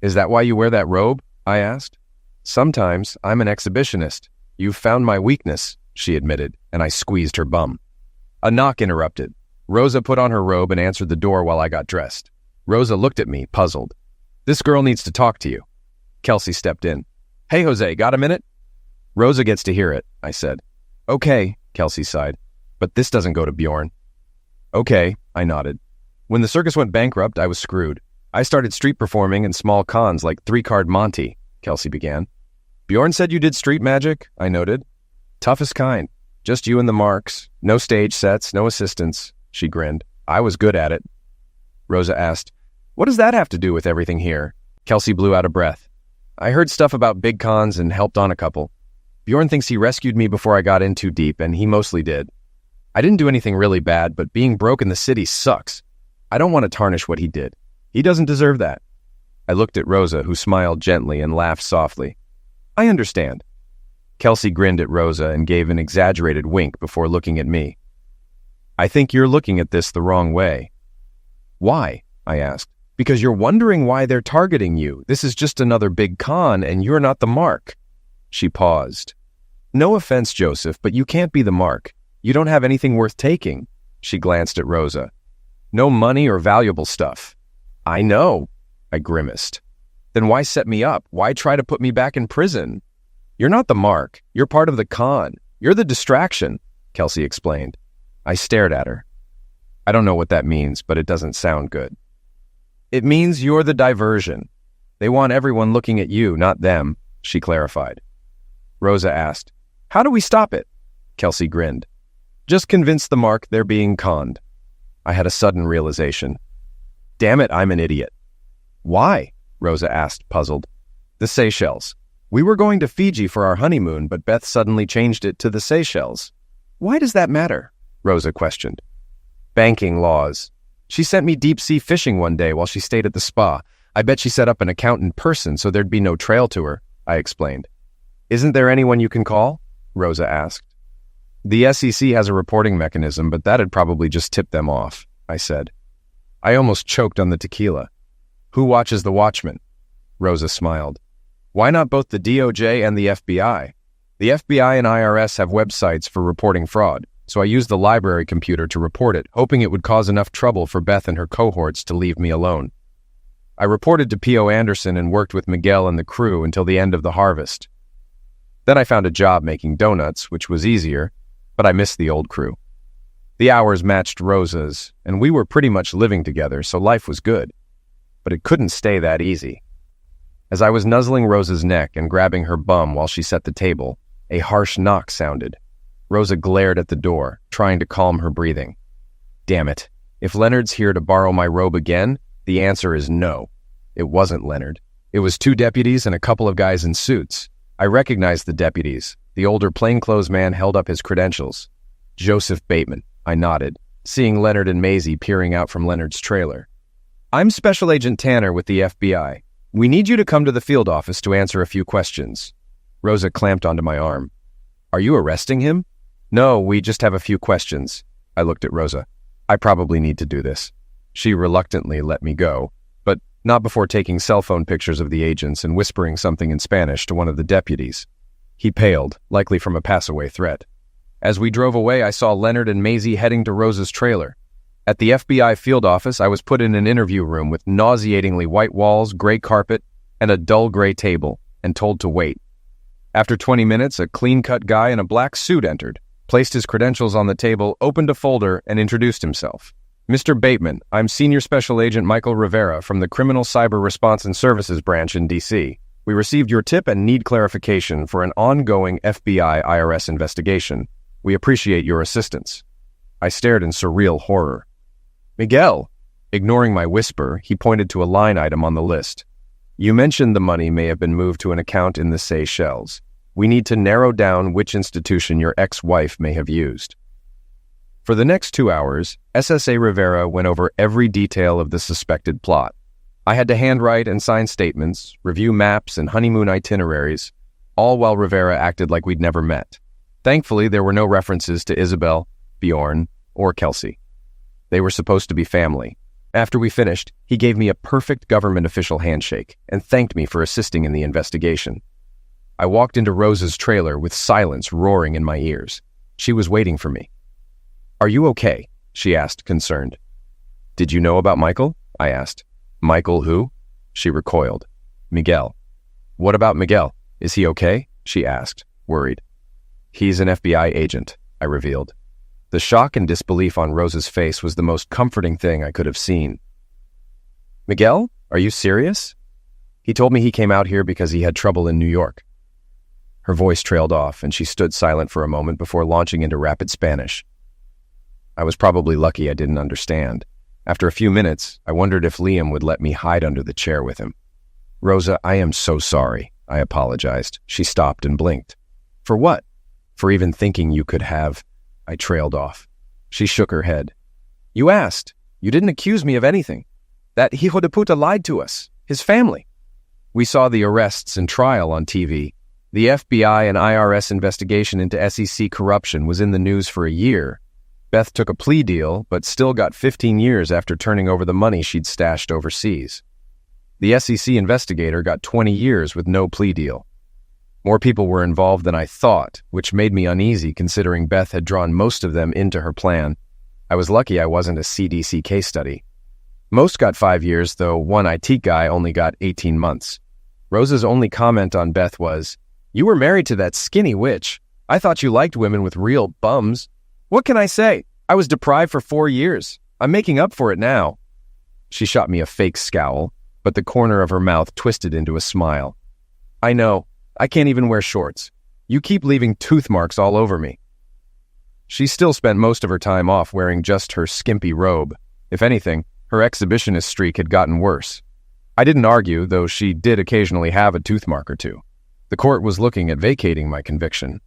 Is that why you wear that robe? I asked. Sometimes I'm an exhibitionist. You've found my weakness, she admitted, and I squeezed her bum. A knock interrupted. Rosa put on her robe and answered the door while I got dressed. Rosa looked at me, puzzled. This girl needs to talk to you. Kelsey stepped in. Hey, Jose, got a minute? Rosa gets to hear it, I said. Okay, Kelsey sighed. But this doesn't go to Bjorn. Okay, I nodded. When the circus went bankrupt, I was screwed. I started street performing in small cons like Three-Card Monte, Kelsey began. Bjorn said you did street magic, I noted. Toughest kind. Just you and the marks. No stage sets, no assistants, she grinned. I was good at it. Rosa asked, what does that have to do with everything here? Kelsey blew out a breath. I heard stuff about big cons and helped on a couple. Bjorn thinks he rescued me before I got in too deep, and he mostly did. I didn't do anything really bad, but being broke in the city sucks. I don't want to tarnish what he did. He doesn't deserve that. I looked at Rosa, who smiled gently and laughed softly. I understand. Kelsey grinned at Rosa and gave an exaggerated wink before looking at me. I think you're looking at this the wrong way. Why? I asked. Because you're wondering why they're targeting you. This is just another big con, and you're not the mark. She paused. No offense, Joseph, but you can't be the mark. You don't have anything worth taking. She glanced at Rosa. No money or valuable stuff. I know, I grimaced. Then why set me up? Why try to put me back in prison? You're not the mark. You're part of the con. You're the distraction, Kelsey explained. I stared at her. I don't know what that means, but it doesn't sound good. It means you're the diversion. They want everyone looking at you, not them, she clarified. Rosa asked, how do we stop it? Kelsey grinned. Just convince the mark they're being conned. I had a sudden realization. Damn it, I'm an idiot. Why? Rosa asked, puzzled. The Seychelles. We were going to Fiji for our honeymoon, but Beth suddenly changed it to the Seychelles. Why does that matter? Rosa questioned. Banking laws. She sent me deep-sea fishing one day while she stayed at the spa. I bet she set up an account in person so there'd be no trail to her, I explained. Isn't there anyone you can call? Rosa asked. The SEC has a reporting mechanism, but that'd probably just tip them off, I said. I almost choked on the tequila. Who watches the Watchmen? Rosa smiled. Why not both the DOJ and the FBI? The FBI and IRS have websites for reporting fraud, so I used the library computer to report it, hoping it would cause enough trouble for Beth and her cohorts to leave me alone. I reported to P.O. Anderson and worked with Miguel and the crew until the end of the harvest. Then I found a job making donuts, which was easier, but I missed the old crew. The hours matched Rosa's, and we were pretty much living together, so life was good. But it couldn't stay that easy. As I was nuzzling Rosa's neck and grabbing her bum while she set the table, a harsh knock sounded. Rosa glared at the door, trying to calm her breathing. Damn it. If Leonard's here to borrow my robe again, the answer is no. It wasn't Leonard. It was 2 deputies and a couple of guys in suits. I recognized the deputies. The older plainclothes man held up his credentials. Joseph Bateman, I nodded, seeing Leonard and Maisie peering out from Leonard's trailer. I'm Special Agent Tanner with the FBI. We need you to come to the field office to answer a few questions. Rosa clamped onto my arm. Are you arresting him? No, we just have a few questions. I looked at Rosa. I probably need to do this. She reluctantly let me go, but not before taking cell phone pictures of the agents and whispering something in Spanish to one of the deputies. He paled, likely from a pass-away threat. As we drove away, I saw Leonard and Maisie heading to Rosa's trailer. At the FBI field office, I was put in an interview room with nauseatingly white walls, gray carpet, and a dull gray table, and told to wait. After 20 minutes, a clean-cut guy in a black suit entered, placed his credentials on the table, opened a folder, and introduced himself. Mr. Bateman, I'm Senior Special Agent Michael Rivera from the Criminal Cyber Response and Services Branch in D.C. We received your tip and need clarification for an ongoing FBI-IRS investigation. We appreciate your assistance. I stared in surreal horror. Miguel! Ignoring my whisper, he pointed to a line item on the list. You mentioned the money may have been moved to an account in the Seychelles. We need to narrow down which institution your ex-wife may have used. For the next 2 hours, SSA Rivera went over every detail of the suspected plot. I had to handwrite and sign statements, review maps and honeymoon itineraries, all while Rivera acted like we'd never met. Thankfully, there were no references to Isabel, Bjorn, or Kelsey. They were supposed to be family. After we finished, he gave me a perfect government official handshake and thanked me for assisting in the investigation. I walked into Rosa's trailer with silence roaring in my ears. She was waiting for me. Are you okay? She asked, concerned. Did you know about Michael? I asked. Michael who? She recoiled. Miguel. What about Miguel? Is he okay? She asked, worried. He's an FBI agent, I revealed. The shock and disbelief on Rosa's face was the most comforting thing I could have seen. Miguel? Are you serious? He told me he came out here because he had trouble in New York. Her voice trailed off, and she stood silent for a moment before launching into rapid Spanish. I was probably lucky I didn't understand. After a few minutes, I wondered if Liam would let me hide under the chair with him. Rosa, I am so sorry, I apologized. She stopped and blinked. For what? For even thinking you could have... I trailed off. She shook her head. You asked. You didn't accuse me of anything. That hijo de puta lied to us. His family. We saw the arrests and trial on TV. The FBI and IRS investigation into SEC corruption was in the news for a year. Beth took a plea deal, but still got 15 years after turning over the money she'd stashed overseas. The SEC investigator got 20 years with no plea deal. More people were involved than I thought, which made me uneasy considering Beth had drawn most of them into her plan. I was lucky I wasn't a CDC case study. Most got 5 years, though one IT guy only got 18 months. Rosa's only comment on Beth was, "You were married to that skinny witch. I thought you liked women with real bums." What can I say? I was deprived for 4 years. I'm making up for it now. She shot me a fake scowl, but the corner of her mouth twisted into a smile. I know. I can't even wear shorts. You keep leaving tooth marks all over me. She still spent most of her time off wearing just her skimpy robe. If anything, her exhibitionist streak had gotten worse. I didn't argue, though she did occasionally have a tooth mark or two. The court was looking at vacating my conviction.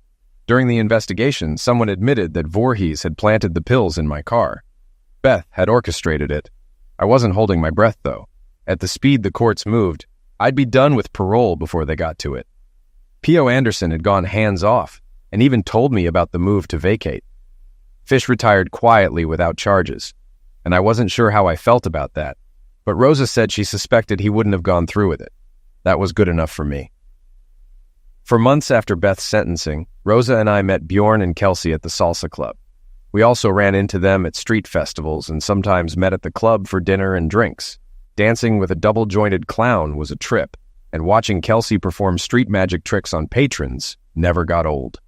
During the investigation, someone admitted that Voorhees had planted the pills in my car. Beth had orchestrated it. I wasn't holding my breath, though. At the speed the courts moved, I'd be done with parole before they got to it. P.O. Anderson had gone hands-off and even told me about the move to vacate. Fish retired quietly without charges, and I wasn't sure how I felt about that, but Rosa said she suspected he wouldn't have gone through with it. That was good enough for me. For months after Beth's sentencing, Rosa and I met Bjorn and Kelsey at the salsa club. We also ran into them at street festivals and sometimes met at the club for dinner and drinks. Dancing with a double-jointed clown was a trip, and watching Kelsey perform street magic tricks on patrons never got old.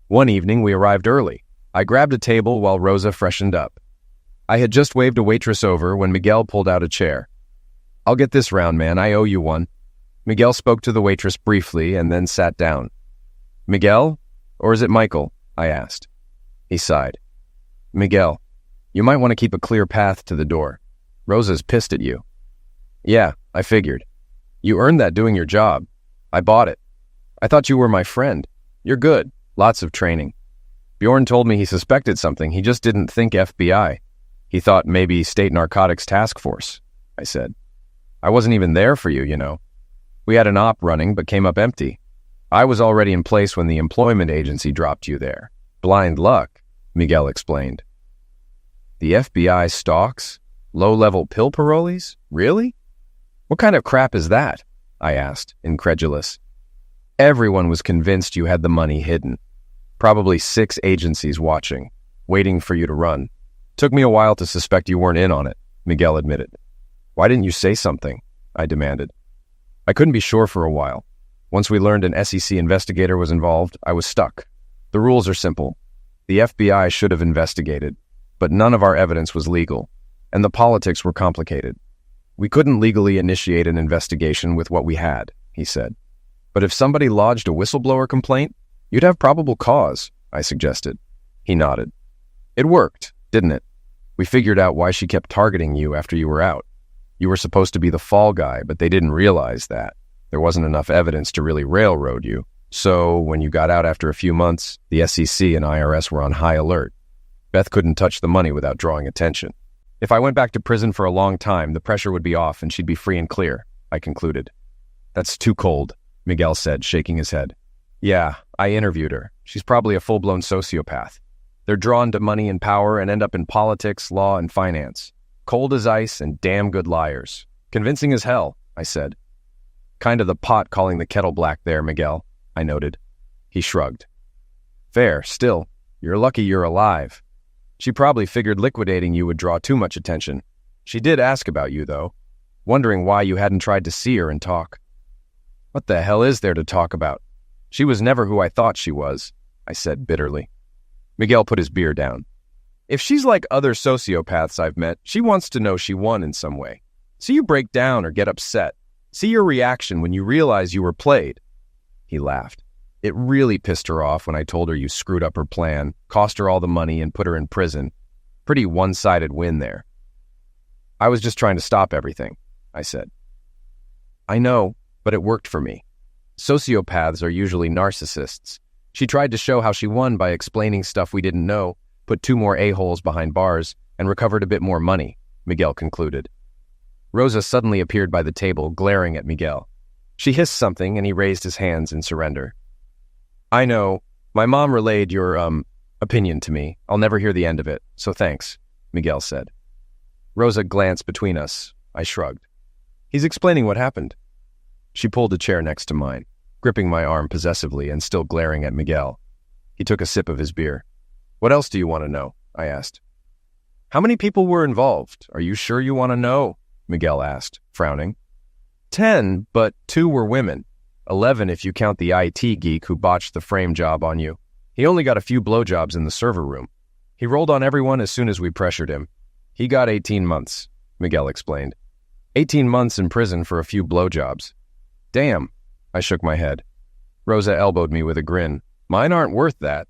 One evening, we arrived early. I grabbed a table while Rosa freshened up. I had just waved a waitress over when Miguel pulled out a chair. I'll get this round, man. I owe you one. Miguel spoke to the waitress briefly and then sat down. Miguel? Or is it Michael? I asked. He sighed. Miguel, you might want to keep a clear path to the door. Rosa's pissed at you. Yeah, I figured. You earned that doing your job. I bought it. I thought you were my friend. You're good. Lots of training. Bjorn told me he suspected something. He just didn't think FBI. He thought maybe State Narcotics Task Force, I said. I wasn't even there for you, you know. We had an op running, but came up empty. I was already in place when the employment agency dropped you there. Blind luck, Miguel explained. The FBI stalks? Low-level pill parolees? Really? What kind of crap is that? I asked, incredulous. Everyone was convinced you had the money hidden. Probably 6 agencies watching, waiting for you to run. Took me a while to suspect you weren't in on it, Miguel admitted. Why didn't you say something? I demanded. I couldn't be sure for a while. Once we learned an SEC investigator was involved, I was stuck. The rules are simple. The FBI should have investigated, but none of our evidence was legal, and the politics were complicated. We couldn't legally initiate an investigation with what we had, he said. But if somebody lodged a whistleblower complaint, you'd have probable cause, I suggested. He nodded. It worked, didn't it? We figured out why she kept targeting you after you were out. You were supposed to be the fall guy, but they didn't realize that. There wasn't enough evidence to really railroad you. So, when you got out after a few months, the SEC and IRS were on high alert. Beth couldn't touch the money without drawing attention. If I went back to prison for a long time, the pressure would be off and she'd be free and clear, I concluded. That's too cold, Miguel said, shaking his head. Yeah, I interviewed her. She's probably a full-blown sociopath. They're drawn to money and power and end up in politics, law, and finance. Cold as ice and damn good liars. Convincing as hell, I said. Kind of the pot calling the kettle black there, Miguel, I noted. He shrugged. Fair, still. You're lucky you're alive. She probably figured liquidating you would draw too much attention. She did ask about you, though. wondering why you hadn't tried to see her and talk." "What the hell is there to talk about? She was never who I thought she was," I said bitterly. Miguel put his beer down. "If she's like other sociopaths I've met, she wants to know she won in some way. See you break down or get upset. See your reaction when you realize you were played." He laughed. "It really pissed her off when I told her you screwed up her plan, cost her all the money, and put her in prison. Pretty one-sided win there." "I was just trying to stop everything," I said. "I know, but it worked for me. Sociopaths are usually narcissists. She tried to show how she won by explaining stuff we didn't know, put 2 more a-holes behind bars, and recovered a bit more money," Miguel concluded. Rosa suddenly appeared by the table, glaring at Miguel. She hissed something, and he raised his hands in surrender. "I know. My mom relayed your, opinion to me. I'll never hear the end of it, so thanks," Miguel said. Rosa glanced between us. I shrugged. "He's explaining what happened." She pulled a chair next to mine, gripping my arm possessively and still glaring at Miguel. He took a sip of his beer. "What else do you want to know?" I asked. "How many people were involved? Are you sure you want to know?" Miguel asked, frowning. 10, but 2 were women. 11 if you count the IT geek who botched the frame job on you. He only got a few blowjobs in the server room. He rolled on everyone as soon as we pressured him. He got 18 months, Miguel explained. 18 months in prison for a few blowjobs. Damn, I shook my head. Rosa elbowed me with a grin. Mine aren't worth that.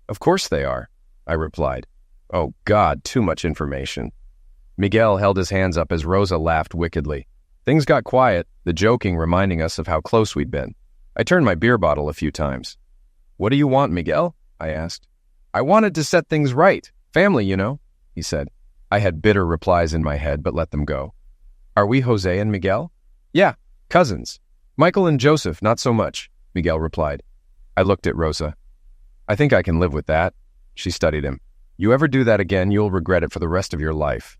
Of course they are, I replied. Oh God, too much information. Miguel held his hands up as Rosa laughed wickedly. Things got quiet, the joking reminding us of how close we'd been. I turned my beer bottle a few times. What do you want, Miguel? I asked. I wanted to set things right. Family, you know, he said. I had bitter replies in my head, but let them go. Are we Jose and Miguel? Yeah, cousins. Michael and Joseph, not so much, Miguel replied. I looked at Rosa. I think I can live with that. She studied him. You ever do that again, you'll regret it for the rest of your life.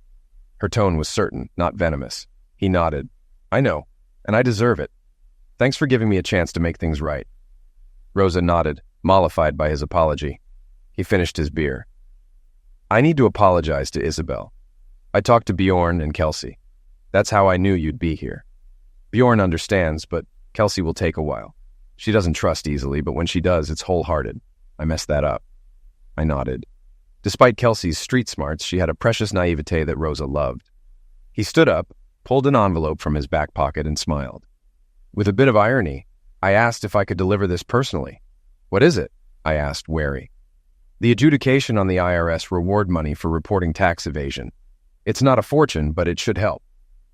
Her tone was certain, not venomous. He nodded. I know, and I deserve it. Thanks for giving me a chance to make things right. Rosa nodded, mollified by his apology. He finished his beer. I need to apologize to Isabel. I talked to Bjorn and Kelsey. That's how I knew you'd be here. Bjorn understands, but Kelsey will take a while. She doesn't trust easily, but when she does, it's wholehearted. I messed that up. I nodded. Despite Kelsey's street smarts, she had a precious naivete that Rosa loved. He stood up, pulled an envelope from his back pocket, and smiled. With a bit of irony, I asked if I could deliver this personally. What is it? I asked, wary. The adjudication on the IRS reward money for reporting tax evasion. It's not a fortune, but it should help.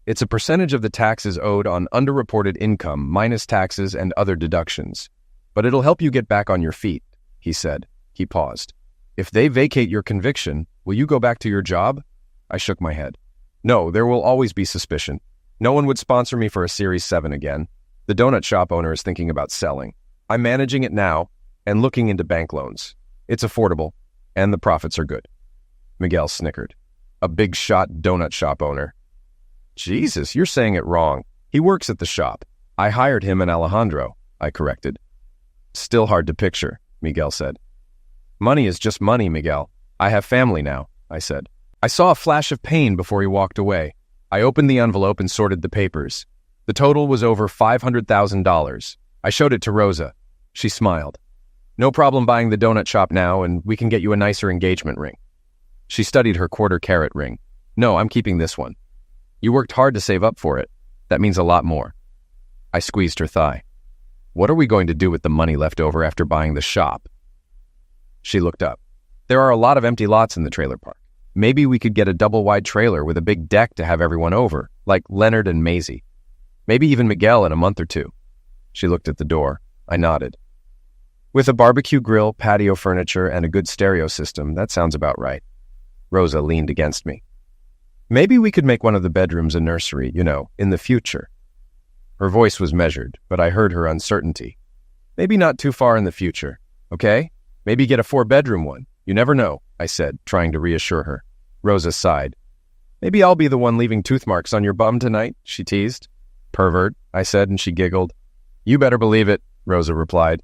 It's a percentage of the taxes owed on underreported income minus taxes and other deductions. But it'll help you get back on your feet, he said. He paused. If they vacate your conviction, will you go back to your job? I shook my head. No, there will always be suspicion. No one would sponsor me for a Series 7 again. The donut shop owner is thinking about selling. I'm managing it now and looking into bank loans. It's affordable, and the profits are good. Miguel snickered. A big shot donut shop owner. Jesus, you're saying it wrong. He works at the shop. I hired him and Alejandro, I corrected. Still hard to picture, Miguel said. Money is just money, Miguel. I have family now, I said. I saw a flash of pain before he walked away. I opened the envelope and sorted the papers. The total was over $500,000. I showed it to Rosa. She smiled. No problem buying the donut shop now, and we can get you a nicer engagement ring. She studied her quarter-carat ring. No, I'm keeping this one. You worked hard to save up for it. That means a lot more. I squeezed her thigh. What are we going to do with the money left over after buying the shop? She looked up. There are a lot of empty lots in the trailer park. Maybe we could get a double-wide trailer with a big deck to have everyone over, like Leonard and Maisie. Maybe even Miguel in a month or two. She looked at the door. I nodded. With a barbecue grill, patio furniture, and a good stereo system, that sounds about right. Rosa leaned against me. Maybe we could make one of the bedrooms a nursery, you know, in the future. Her voice was measured, but I heard her uncertainty. Maybe not too far in the future, okay? Maybe get a 4-bedroom one. You never know, I said, trying to reassure her. Rosa sighed. Maybe I'll be the one leaving tooth marks on your bum tonight, she teased. Pervert, I said, and she giggled. You better believe it, Rosa replied.